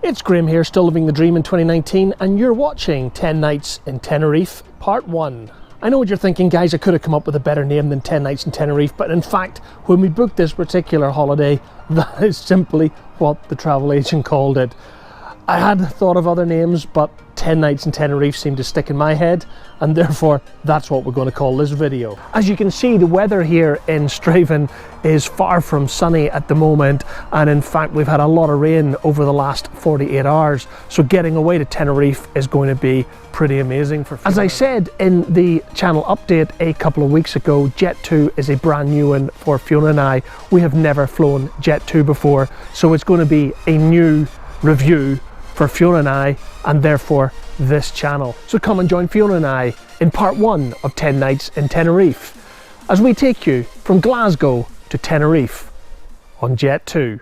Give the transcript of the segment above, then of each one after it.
It's Graham here, still living the dream in 2019, and you're watching 10 Nights in Tenerife, Part 1. I know what you're thinking, guys, I could have come up with a better name than 10 Nights in Tenerife, but in fact, when we booked this particular holiday, that is simply what the travel agent called it. I had thought of other names, but 10 Nights in Tenerife seemed to stick in my head, and therefore that's what we're going to call this video. As you can see, the weather here in Strathaven is far from sunny at the moment, and in fact we've had a lot of rain over the last 48 hours, so getting away to Tenerife is going to be pretty amazing for Fiona. As I said in the channel update a couple of weeks ago, Jet2 is a brand new one for Fiona and I. We have never flown Jet2 before, so it's going to be a new review for Fiona and I, and therefore this channel. So come and join Fiona and I in part 1 of 10 Nights in Tenerife as we take you from Glasgow to Tenerife on Jet2.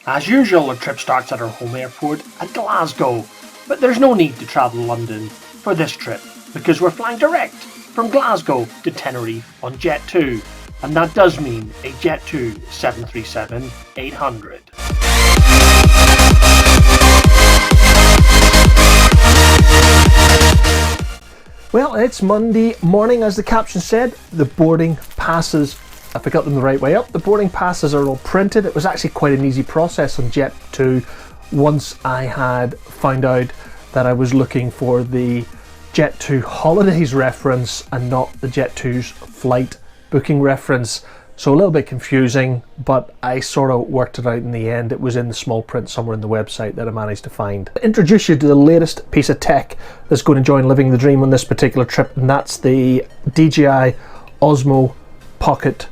As usual, the trip starts at our home airport at Glasgow, but there's no need to travel to London for this trip because we're flying direct from Glasgow to Tenerife on Jet2, and that does mean a Jet2 737-800. Well, it's Monday morning, as the caption said. The boarding passes, if I got them the right way up, the boarding passes are all printed. It was actually quite an easy process on Jet2 once I had found out that I was looking for the Jet2 holidays reference and not the Jet2's flight booking reference. So a little bit confusing, but I sort of worked it out in the end. It was in the small print somewhere in the website that I managed to find. I'll introduce you to the latest piece of tech that's going to join Living the Dream on this particular trip, and that's the DJI Osmo Pocket.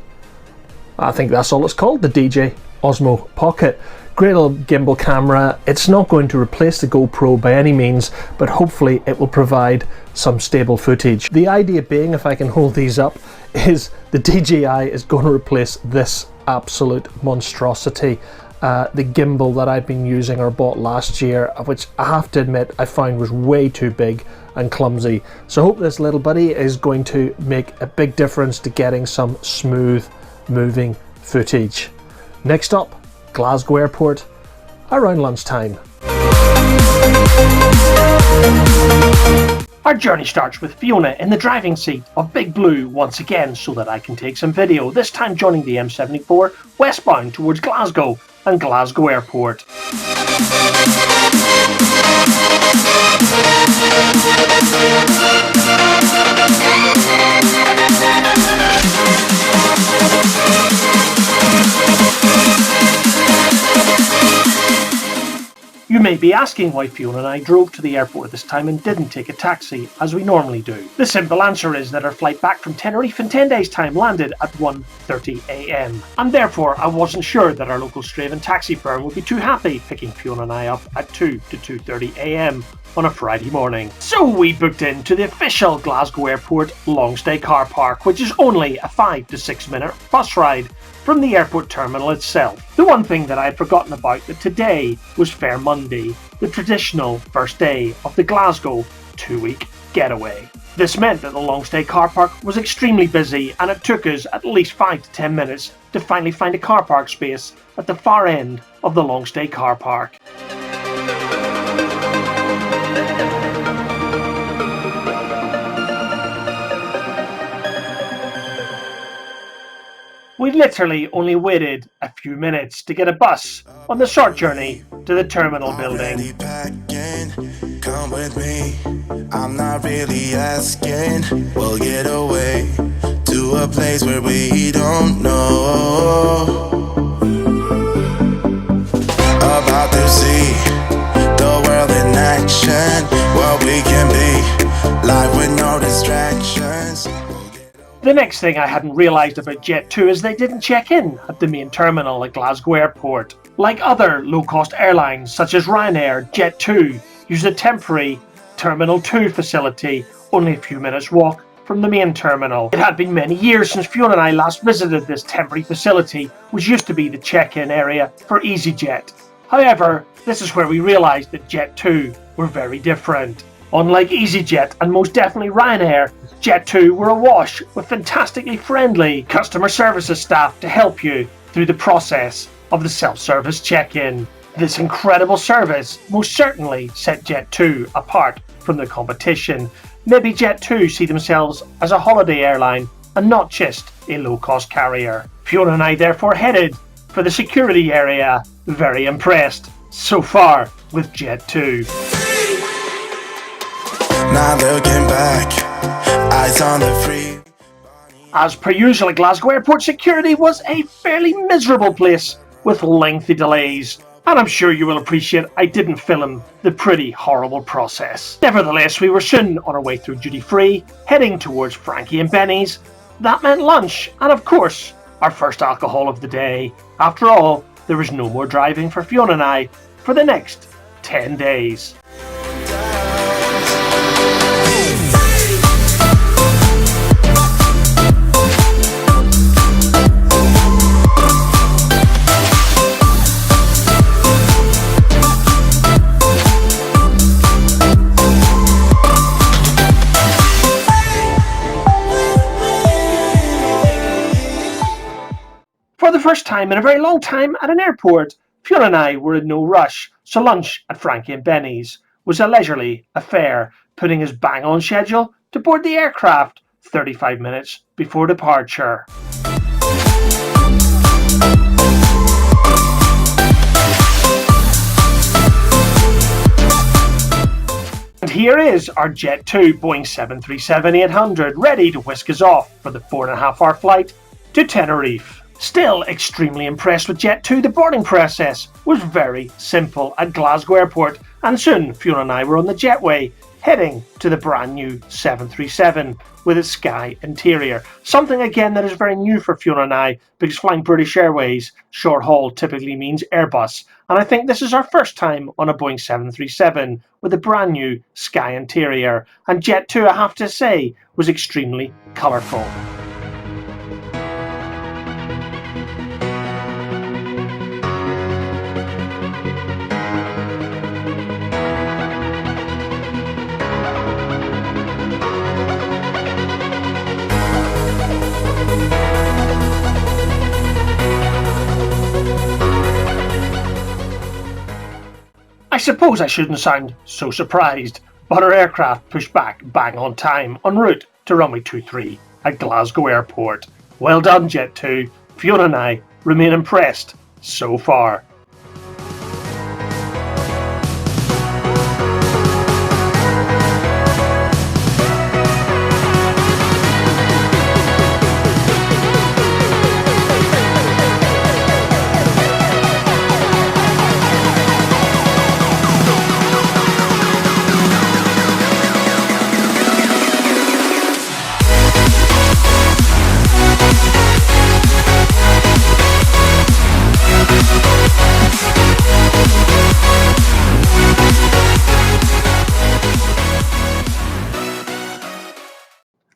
I think that's all it's called, the DJI Osmo Pocket. Great little gimbal camera. It's not going to replace the GoPro by any means, but hopefully it will provide some stable footage. The idea being, if I can hold these up, is the DJI is going to replace this absolute monstrosity. The gimbal that I've been using or bought last year, which I have to admit I found was way too big and clumsy. So I hope this little buddy is going to make a big difference to getting some smooth moving footage. Next up, Glasgow Airport around lunchtime. Our journey starts with Fiona in the driving seat of Big Blue once again so that I can take some video, this time joining the M74 westbound towards Glasgow and Glasgow Airport. You may be asking why Fiona and I drove to the airport this time and didn't take a taxi as we normally do. The simple answer is that our flight back from Tenerife in 10 days time landed at 1:30 AM, and therefore I wasn't sure that our local Strathaven taxi firm would be too happy picking Fiona and I up at 2 to 2:30 AM on a Friday morning. So we booked into the official Glasgow Airport long stay car park, which is only a 5 to 6 minute bus ride from the airport terminal itself. The one thing that I had forgotten about that today was Fair Monday, the traditional first day of the Glasgow 2-week getaway. This meant that the long stay car park was extremely busy, and it took us at least 5 to 10 minutes to finally find a car park space at the far end of the long stay car park. We literally only waited a few minutes to get a bus on the short journey to the terminal building. Come with me, I'm not really asking. We'll get away to a place where we don't know. About to see the world in action, what we can be, life with no distractions. The next thing I hadn't realised about Jet2 is they didn't check in at the main terminal at Glasgow Airport. Like other low-cost airlines such as Ryanair, Jet2 use a temporary Terminal 2 facility only a few minutes walk from the main terminal. It had been many years since Fiona and I last visited this temporary facility, which used to be the check-in area for EasyJet. However, this is where we realised that Jet2 were very different. Unlike EasyJet and most definitely Ryanair, Jet2 were awash with fantastically friendly customer services staff to help you through the process of the self-service check-in. This incredible service most certainly set Jet2 apart from the competition. Maybe Jet2 see themselves as a holiday airline and not just a low-cost carrier. Fiona and I therefore headed for the security area, very impressed so far with Jet2. Now looking back, eyes on the free. As per usual at Glasgow Airport, security was a fairly miserable place with lengthy delays. And I'm sure you will appreciate I didn't film the pretty horrible process. Nevertheless, we were soon on our way through duty free, heading towards Frankie and Benny's. That meant lunch, and of course, our first alcohol of the day. After all, there was no more driving for Fiona and I for the next 10 days. For the first time in a very long time at an airport, Fiona and I were in no rush, so lunch at Frankie and Benny's was a leisurely affair, putting us bang on schedule to board the aircraft 35 minutes before departure. And here is our Jet2 Boeing 737-800 ready to whisk us off for the 4.5-hour flight to Tenerife. Still extremely impressed with Jet2, the boarding process was very simple at Glasgow Airport, and soon Fiona and I were on the jetway, heading to the brand new 737 with its sky interior. Something again that is very new for Fiona and I, because flying British Airways short haul typically means Airbus, and I think this is our first time on a Boeing 737 with a brand new sky interior, and Jet2, I have to say, was extremely colourful. I suppose I shouldn't sound so surprised, but our aircraft pushed back bang on time en route to runway 23 at Glasgow Airport. Well done, Jet2. Fiona and I remain impressed so far.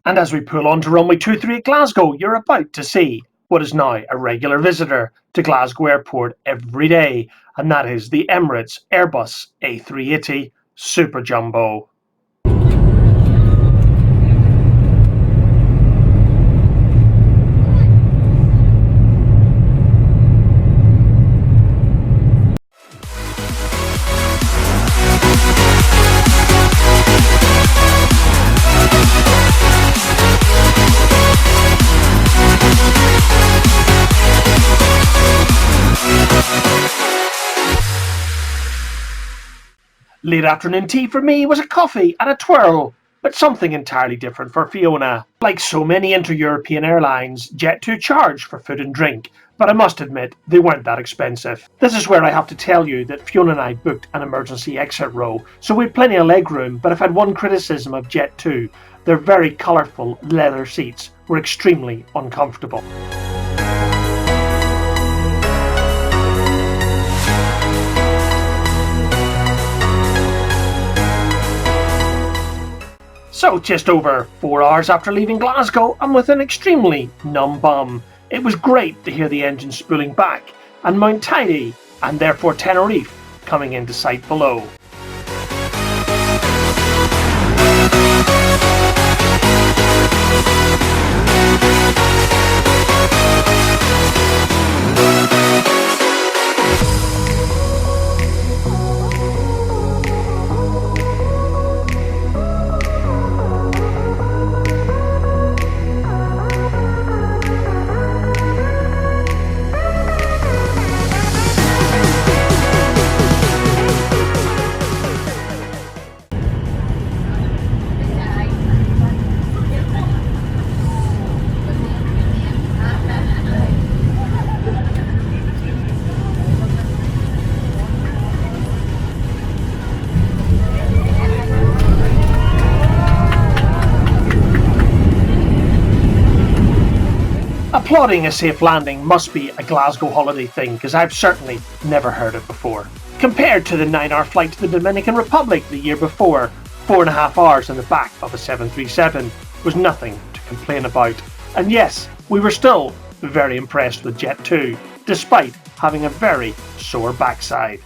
And as we pull on to runway 23 at Glasgow, you're about to see what is now a regular visitor to Glasgow Airport every day, and that is the Emirates Airbus A380 Super Jumbo. Late afternoon tea for me was a coffee and a twirl, but something entirely different for Fiona. Like so many inter-European airlines, Jet2 charged for food and drink, but I must admit they weren't that expensive. This is where I have to tell you that Fiona and I booked an emergency exit row, so we had plenty of leg room, but if I had one criticism of Jet2, their very colourful leather seats were extremely uncomfortable. So just over 4 hours after leaving Glasgow and with an extremely numb bum, it was great to hear the engine spooling back and Mount Tidy, and therefore Tenerife, coming into sight below. Applauding a safe landing must be a Glasgow holiday thing, because I've certainly never heard it before. Compared to the 9-hour flight to the Dominican Republic the year before, 4.5 hours in the back of a 737 was nothing to complain about. And yes, we were still very impressed with Jet2, despite having a very sore backside.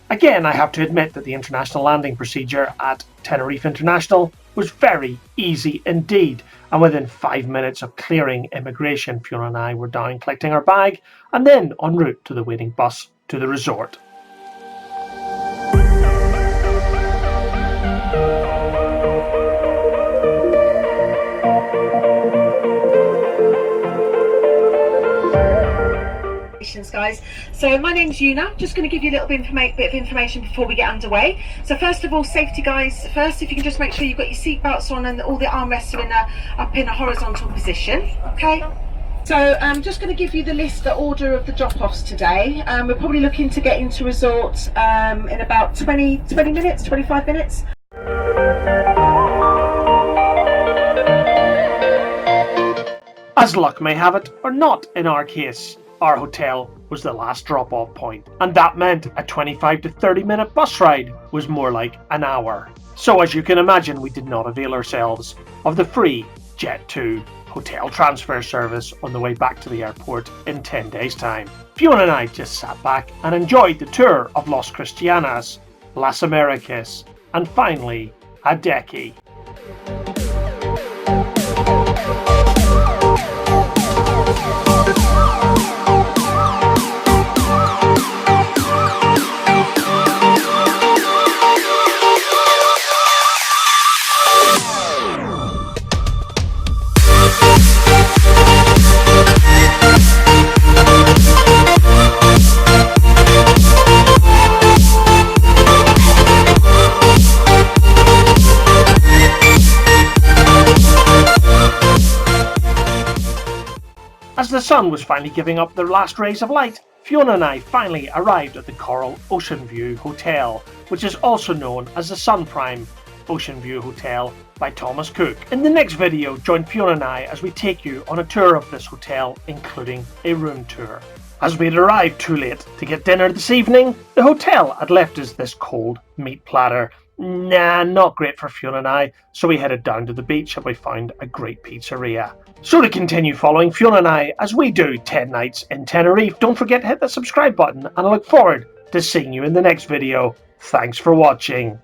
Again, I have to admit that the international landing procedure at Tenerife International was very easy indeed, and within 5 minutes of clearing immigration, Fiona and I were down collecting our bag and then en route to the waiting bus to the resort. Guys, so my name's Una. Just going to give you a little bit of information before we get underway. So first of all, safety guys first, if you can just make sure you've got your seat belts on and all the armrests are up in a horizontal position. Okay, so I'm just going to give you the order of the drop-offs today. We're probably looking to get into resort in about 25 minutes. As luck may have it, or not in our case, our hotel was the last drop-off point, and that meant a 25 to 30 minute bus ride was more like an hour. So as you can imagine, we did not avail ourselves of the free Jet2 hotel transfer service on the way back to the airport in 10 days' time. Fiona and I just sat back and enjoyed the tour of Las Cristianas, Las Americas, and finally, Adeki. As the sun was finally giving up their last rays of light, Fiona and I finally arrived at the Coral Ocean View Hotel, which is also known as the Sunprime Ocean View Hotel by Thomas Cook. In the next video, join Fiona and I as we take you on a tour of this hotel, including a room tour. As we'd arrived too late to get dinner this evening, the hotel had left us this cold meat platter. Nah, not great for Fiona and I, so we headed down to the beach and we found a great pizzeria. So to continue following Fiona and I as we do 10 nights in Tenerife, don't forget to hit the subscribe button, and I look forward to seeing you in the next video. Thanks for watching.